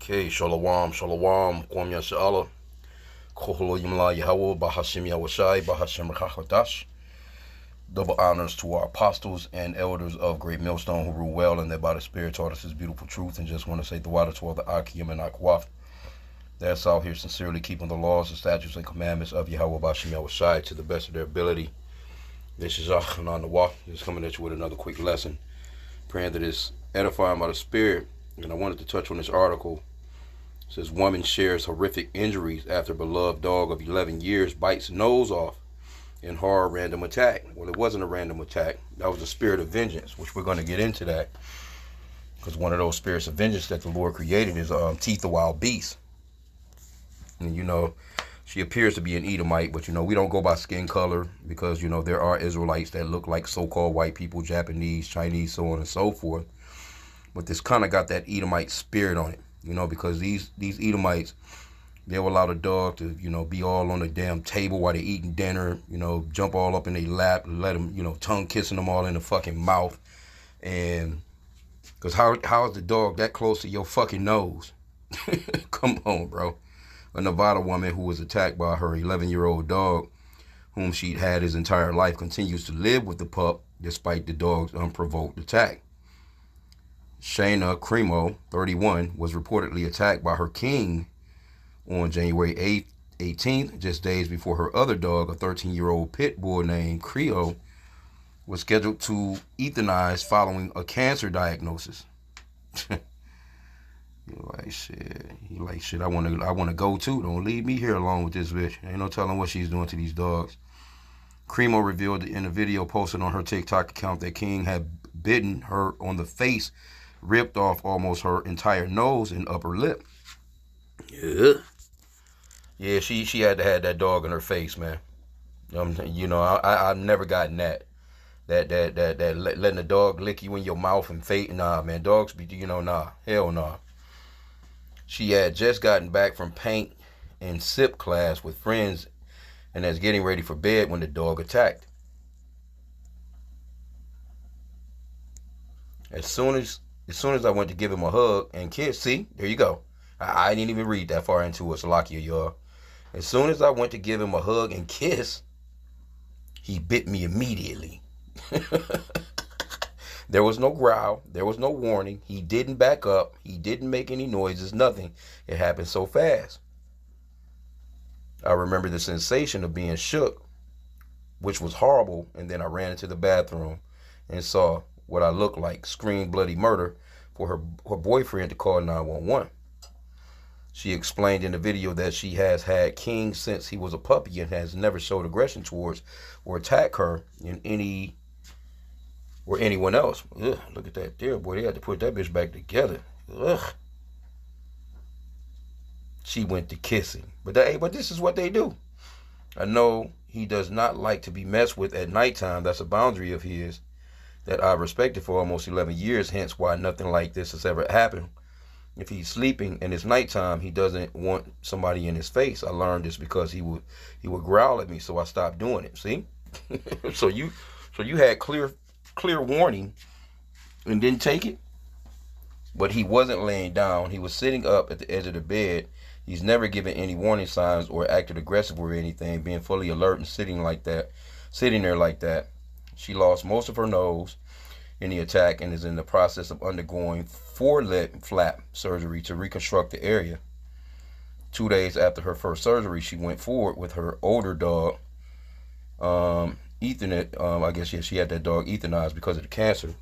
Okay, Shalom, Shalom, Kwam Yasha'Allah, Koholo Yimla Yahweh, Bahashim Yahushai, Bahashim Rachatash. Double honors to our apostles and elders of Great Millstone who rule well and that by the Spirit taught us His beautiful truth. And just want to say the water to all the H.I.M and Akwaf. That's out here sincerely keeping the laws, the statutes, and commandments of Yahweh Bahashim Yahushai to the best of their ability. This is Achanan the Walk. Just coming at you with another quick lesson. Praying that it's edifying by the Spirit. And I wanted to touch on this article. It says, woman shares horrific injuries after beloved dog of 11 years bites nose off in horror random attack. Well, it wasn't a random attack. That was the spirit of vengeance, which we're going to get into that. Because one of those spirits of vengeance that the Lord created is teeth of wild beasts. And, she appears to be an Edomite, but, we don't go by skin color because, there are Israelites that look like so-called white people, Japanese, Chinese, so on and so forth. But this kind of got that Edomite spirit on it. Because these Edomites, they'll allow the dog to, be all on the damn table while they're eating dinner, jump all up in their lap, let them, tongue kissing them all in the fucking mouth. And because how is the dog that close to your fucking nose? Come on, bro. A Nevada woman who was attacked by her 11-year-old dog, whom she'd had his entire life, continues to live with the pup despite the dog's unprovoked attack. Shayna Cremo, 31, was reportedly attacked by her king on January 18th, just days before her other dog, a 13-year-old pit bull named Creole, was scheduled to euthanize following a cancer diagnosis. He like shit. I wanna go too. Don't leave me here alone with this bitch. Ain't no telling what she's doing to these dogs. Cremo revealed in a video posted on her TikTok account that King had bitten her on the face, ripped off almost her entire nose and upper lip. Yeah, she had to have that dog in her face, man. I've never gotten that letting a dog lick you in your mouth and face. Nah, man, dogs be, nah, hell nah. She had just gotten back from paint and sip class with friends and is getting ready for bed when the dog attacked. As soon as I went to give him a hug and kiss, see, there you go. I didn't even read that far into it, Salakia, y'all. As soon as I went to give him a hug and kiss, he bit me immediately. There was no growl. There was no warning. He didn't back up. He didn't make any noises, nothing. It happened so fast. I remember the sensation of being shook, which was horrible, and then I ran into the bathroom and saw what I looked like, screamed bloody murder for her boyfriend to call 911. She explained in the video that she has had King since he was a puppy and has never showed aggression towards or attacked her in any or anyone else. Ugh, look at that there, boy. They had to put that bitch back together. Ugh. She went to kissing. But this is what they do. I know he does not like to be messed with at nighttime. That's a boundary of his that I respected for almost 11 years, hence why nothing like this has ever happened. If he's sleeping and it's nighttime, he doesn't want somebody in his face. I learned this because he would growl at me, so I stopped doing it. See? So you had clear warning and didn't take it? But he wasn't laying down. He was sitting up at the edge of the bed. He's never given any warning signs or acted aggressive or anything, being fully alert and sitting there like that. She lost most of her nose in the attack and is in the process of undergoing foreleg flap surgery to reconstruct the area. 2 days after her first surgery, she went forward with her older dog, Ethan. She had that dog euthanized because of the cancer.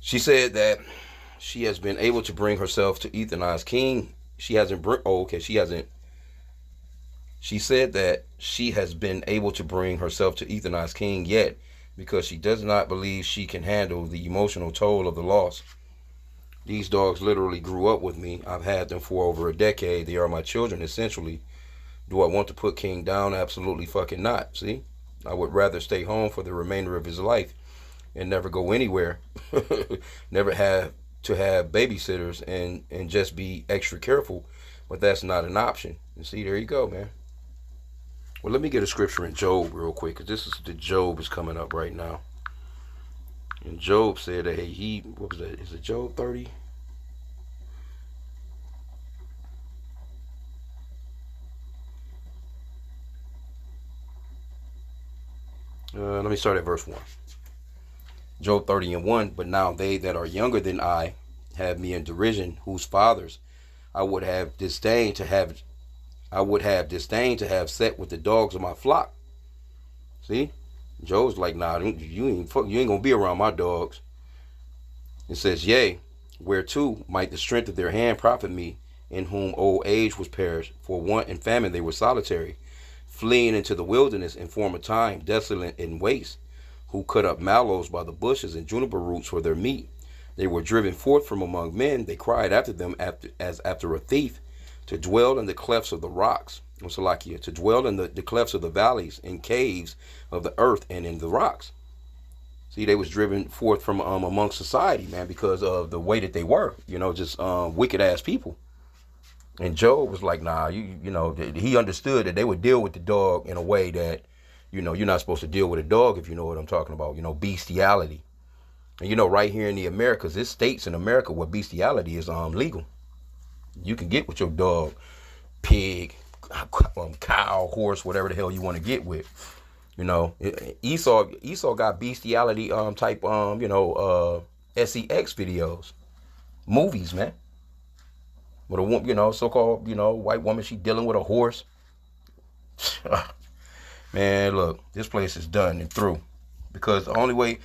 She said that she has been able to bring herself to euthanize King. She said that she has been able to bring herself to euthanize King yet because she does not believe she can handle the emotional toll of the loss. These dogs literally grew up with me. I've had them for over a decade. They are my children, essentially. Do I want to put King down? Absolutely fucking not. See? I would rather stay home for the remainder of his life and never go anywhere. Never have to have babysitters and just be extra careful. But that's not an option. And see, there you go, man. Well, let me get a scripture in Job real quick, because this is the Job is coming up right now. And Job said that what was that? Is it Job 30? Let me start at verse 1. Job 30:1. But now they that are younger than I have me in derision, whose fathers I would have disdained to have set with the dogs of my flock. See? Job's like, nah, you ain't gonna be around my dogs. It says, yea, whereto might the strength of their hand profit me, in whom old age was perished, for want and famine they were solitary, fleeing into the wilderness in former time, desolate and waste, who cut up mallows by the bushes and juniper roots for their meat. They were driven forth from among men, they cried after them as after a thief, to dwell in the clefts of the rocks, to dwell in the clefts of the valleys, in caves of the earth and in the rocks. See, they was driven forth from amongst society, man, because of the way that they were, just wicked ass people. And Job was like, nah, he understood that they would deal with the dog in a way that, you're not supposed to deal with a dog, if you know what I'm talking about, bestiality. And right here in the Americas, there's states in America where bestiality is legal. You can get with your dog, pig, cow, horse, whatever the hell you want to get with. Esau got bestiality type sex videos, movies, man. With a woman, so-called white woman, she dealing with a horse. Man, look, this place is done and through. Because the only way,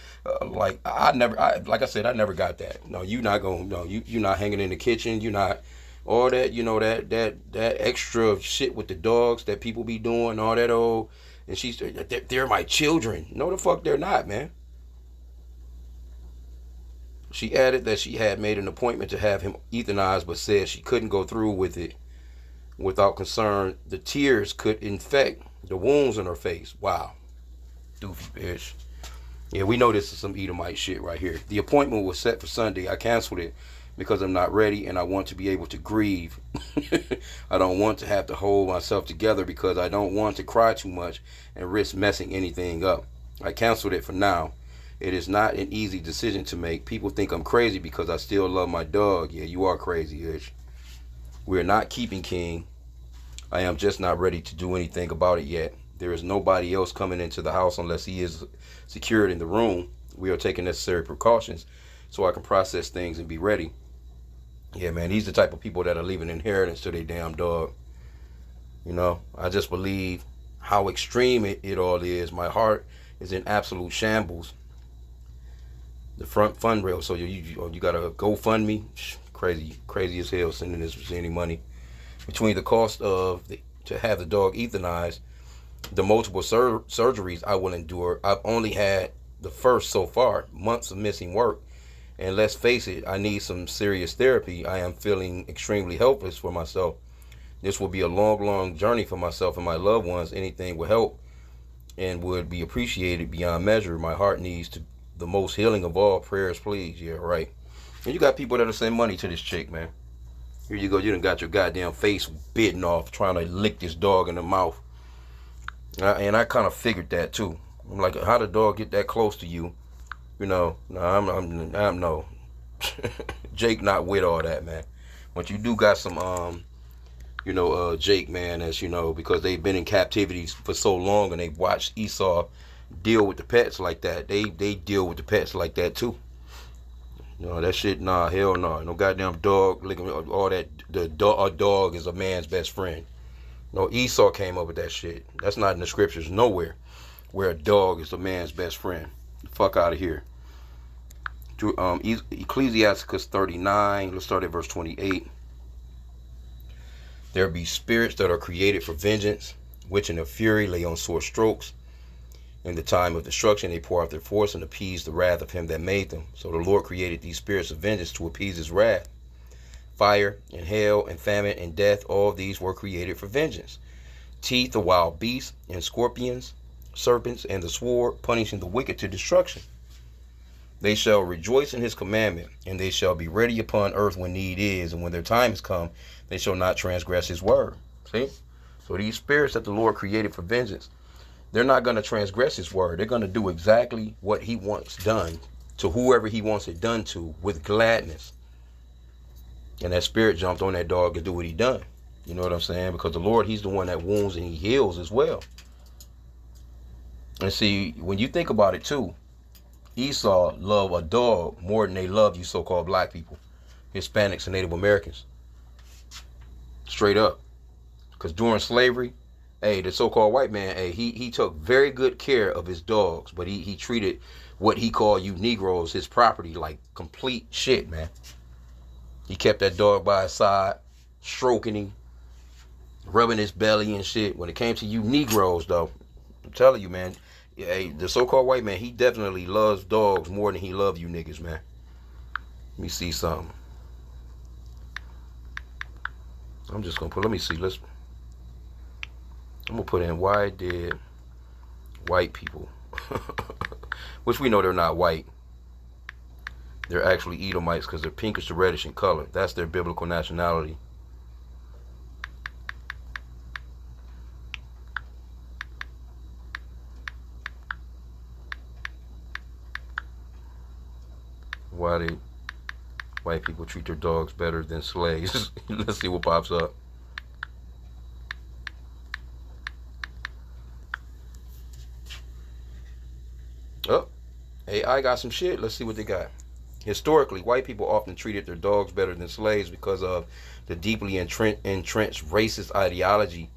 like I never got that. No, you're not hanging in the kitchen. You're not all that. That extra shit with the dogs that people be doing, all that old. And they're my children. No, the fuck they're not, man. She added that she had made an appointment to have him euthanized, but said she couldn't go through with it without concern the tears could infect the wounds in her face. Wow. Doofy bitch. Yeah, we know this is some Edomite shit right here. The appointment was set for Sunday. I canceled it because I'm not ready and I want to be able to grieve. I don't want to have to hold myself together because I don't want to cry too much and risk messing anything up. I canceled it for now. It is not an easy decision to make. People think I'm crazy because I still love my dog. Yeah, you are crazy, Ish. We're not keeping King. I am just not ready to do anything about it yet. There is nobody else coming into the house unless he is secured in the room. We are taking necessary precautions so I can process things and be ready. Yeah, man, these are the type of people that are leaving inheritance to their damn dog. I just believe how extreme it all is. My heart is in absolute shambles. The front fund rail, so you got to GoFundMe. Crazy as hell sending money. Between the cost to have the dog euthanized, the multiple surgeries I will endure, I've only had the first so far, months of missing work. And let's face it, I need some serious therapy. I am feeling extremely helpless for myself. This will be a long journey for myself and my loved ones. Anything will help and would be appreciated beyond measure. My heart needs the most healing of all. Prayers, please. Yeah, right. And you got people that'll send money to this chick, man. Here you go. You done got your goddamn face bitten off trying to lick this dog in the mouth. And I kind of figured that too. I'm like, how the dog get that close to you? No, I'm no. Jake not with all that, man. But you do got some, Jake, man, as because they've been in captivity for so long and they've watched Esau deal with the pets like that. They deal with the pets like that too. That shit, nah, hell no. No goddamn dog licking all that. A dog is a man's best friend. No, Esau came up with that shit. That's not in the scriptures nowhere where a dog is a man's best friend. Fuck out of here. Ecclesiasticus 39, let's start at verse 28. There be spirits that are created for vengeance, which in a fury lay on sore strokes. In the time of destruction they pour out their force and appease the wrath of him that made them. So the Lord created these spirits of vengeance to appease his wrath. Fire and hail and famine and death, all these were created for vengeance. Teeth of wild beasts and scorpions, serpents and the sword, punishing the wicked to destruction. They shall rejoice in his commandment, and they shall be ready upon earth when need is, and when their time is come, they shall not transgress his word. See? So these spirits that the Lord created for vengeance, they're not going to transgress his word. They're going to do exactly what he wants done to whoever he wants it done to with gladness. And that spirit jumped on that dog and do what he done. You know what I'm saying? Because the Lord, he's the one that wounds and he heals as well. And see, when you think about it too, Esau loved a dog more than they love you so-called black people, Hispanics and Native Americans. Straight up. Because during slavery, hey, the so-called white man, hey, he took very good care of his dogs, but he treated what he called you Negroes, his property, like complete shit, man. He kept that dog by his side, stroking him, rubbing his belly and shit. When it came to you Negroes, though, I'm telling you, man, hey, the so-called white man, he definitely loves dogs more than he loves you niggas, man. Let me see something. I'm just gonna put, let me see, I'm gonna put in, why did white people, which we know they're not white, they're actually Edomites because they're pinkish to reddish in color. That's their biblical nationality. Why did white people treat their dogs better than slaves? Let's see what pops up. Oh, AI got some shit. Let's see what they got. Historically, white people often treated their dogs better than slaves because of the deeply entrenched racist ideology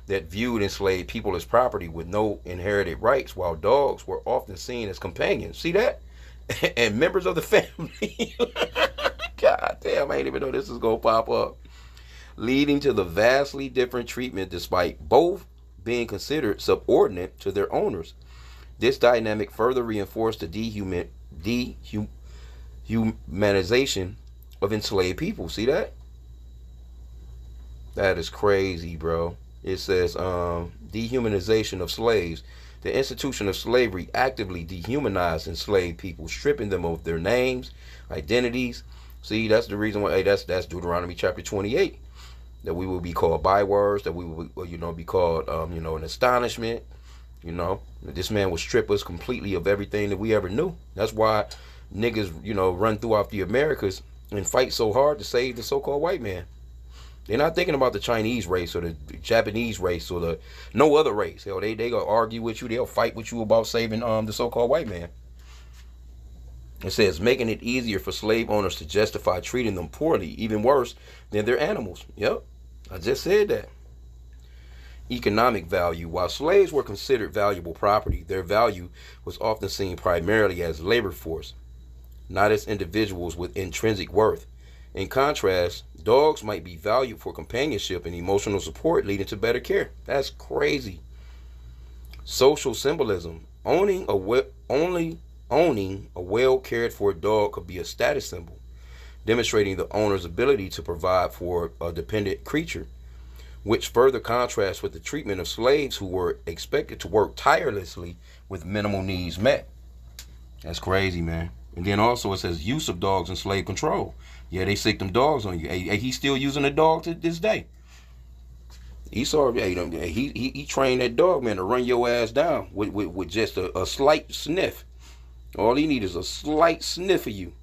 that viewed enslaved people as property with no inherited rights, while dogs were often seen as companions. See that? And members of the family. God damn, I ain't even know this is gonna pop up. Leading to the vastly different treatment despite both being considered subordinate to their owners. This dynamic further reinforced the dehumanization of enslaved people. See that? That is crazy, bro. It says dehumanization of slaves. The institution of slavery actively dehumanized enslaved people, stripping them of their names, identities. See, that's the reason why. Hey, that's Deuteronomy chapter 28. That we will be called bywords. That we will, be called, an astonishment. This man will strip us completely of everything that we ever knew. That's why niggas, run throughout the Americas and fight so hard to save the so-called white man. They're not thinking about the Chinese race or the Japanese race or the no other race. Hell, they gonna argue with you. They'll fight with you about saving the so-called white man. It says making it easier for slave owners to justify treating them poorly, even worse than their animals. Yep, I just said that. Economic value. While slaves were considered valuable property, their value was often seen primarily as labor force, not as individuals with intrinsic worth. In contrast, dogs might be valued for companionship and emotional support, leading to better care. That's crazy. Social symbolism. Owning a well cared for dog could be a status symbol, demonstrating the owner's ability to provide for a dependent creature, which further contrasts with the treatment of slaves who were expected to work tirelessly with minimal needs met. That's crazy, man. And then also it says use of dogs in slave control. Yeah, they sick them dogs on you. Hey, he's still using a dog to this day. Esau, he trained that dog, man, to run your ass down with just a slight sniff. All he needs is a slight sniff of you.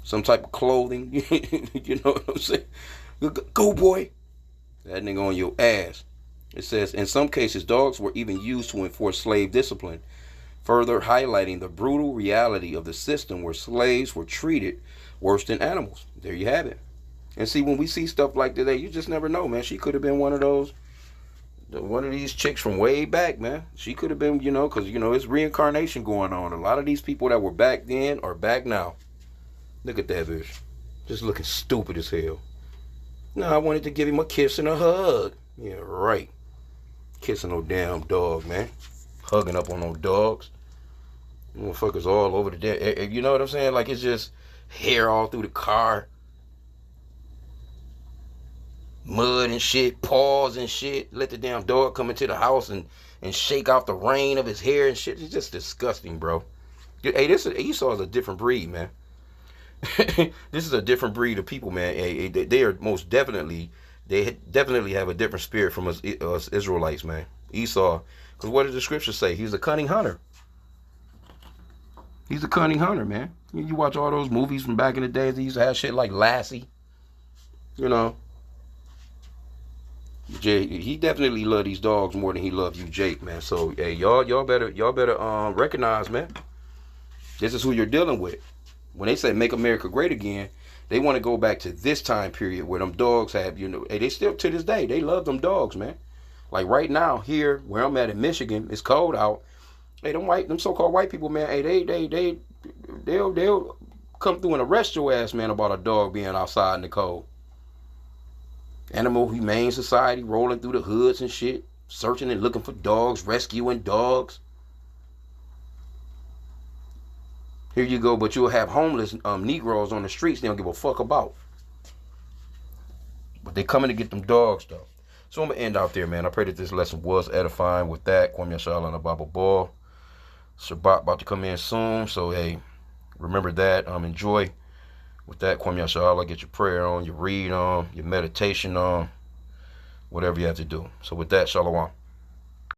Some type of clothing. You know what I'm saying? Go, boy. That nigga on your ass. It says, in some cases, dogs were even used to enforce slave discipline, further highlighting the brutal reality of the system where slaves were treated worse than animals. There you have it. And see, when we see stuff like today, you just never know, man. She could have been one of these chicks from way back, man. She could have been, because, it's reincarnation going on. A lot of these people that were back then are back now. Look at that bitch. Just looking stupid as hell. No, I wanted to give him a kiss and a hug. Yeah, right. Kissing no damn dog, man. Hugging up on no dogs. Motherfuckers all over the damn. You know what I'm saying? Like, it's just hair all through the car. Mud and shit, paws and shit. Let the damn dog come into the house and shake off the rain of his hair and shit. It's just disgusting, bro. Hey, Esau is a different breed, man. This is a different breed of people, man. They are they definitely have a different spirit from us Israelites, man. Esau, because what did the scriptures say? He's a cunning hunter. He's a cunning hunter, man. You watch all those movies from back in the days. They used to have shit like Lassie. Jay, he definitely love these dogs more than he love you, Jake, man. So hey, y'all better recognize, man. This is who you're dealing with. When they say make America great again, they want to go back to this time period where them dogs have, hey, they still to this day, they love them dogs, man. Like right now, here where I'm at in Michigan, it's cold out. Hey, them so-called white people, man, hey, they'll come through and arrest your ass, man, about a dog being outside in the cold. Animal Humane Society rolling through the hoods and shit, searching and looking for dogs, rescuing dogs. Here you go, but you'll have homeless Negroes on the streets they don't give a fuck about. But they coming to get them dogs, though. So I'm going to end out there, man. I pray that this lesson was edifying. With that, Kwame Yashala and the Bible Ball. Shabbat about to come in soon. So, hey, remember that. Enjoy. With that, Kwame Yashala, get your prayer on, your read on, your meditation on, whatever you have to do. So with that, Shalom.